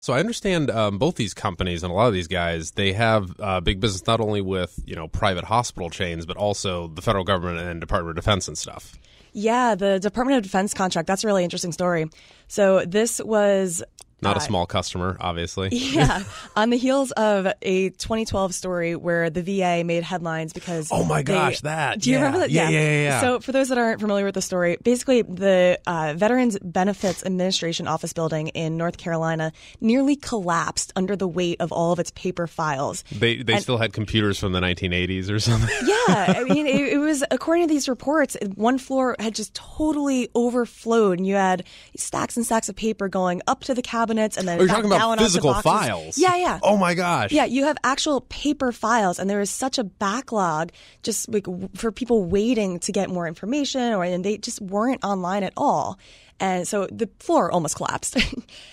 So I understand both these companies and a lot of these guys, they have big business not only with, private hospital chains, but also the federal government and Department of Defense and stuff. Yeah, the Department of Defense contract, that's a really interesting story. So this was... Not a small customer, obviously. Yeah, on the heels of a 2012 story where the VA made headlines because... Oh my gosh, that. Do you remember that? Yeah. So for those that aren't familiar with the story, basically the Veterans Benefits Administration office building in North Carolina nearly collapsed under the weight of all of its paper files. They still had computers from the 1980s or something. Yeah, I mean, it was, according to these reports, one floor had just totally overflowed, and you had stacks and stacks of paper going up to the cabinets and then you're talking down about physical onto boxes. files. Yeah. Oh my gosh. Yeah, you have actual paper files, and there is such a backlog just like for people waiting to get more information, and they just weren't online at all. And so the floor almost collapsed.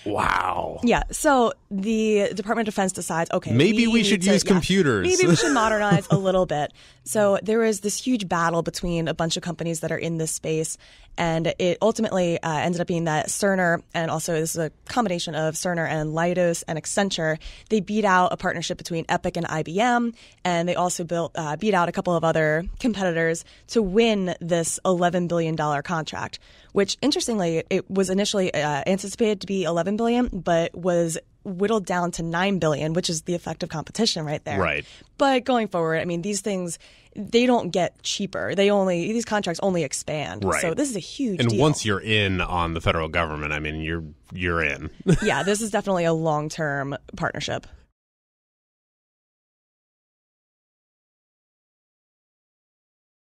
Wow. Yeah. So the Department of Defense decides, okay, maybe we should use computers. Maybe we should modernize a little bit. So there was this huge battle between a bunch of companies that are in this space. And it ultimately ended up being that Cerner, and also this is a combination of Cerner and Leidos and Accenture, they beat out a partnership between Epic and IBM. And they also beat out a couple of other competitors to win this $11 billion contract, which interestingly, it was initially anticipated to be $11 billion, but was whittled down to $9 billion, which is the effective competition right there. Right. But going forward, I mean, these things, they don't get cheaper. These contracts only expand. Right. So this is a huge deal. deal. And once you're in on the federal government, I mean, you're in. Yeah, this is definitely a long-term partnership.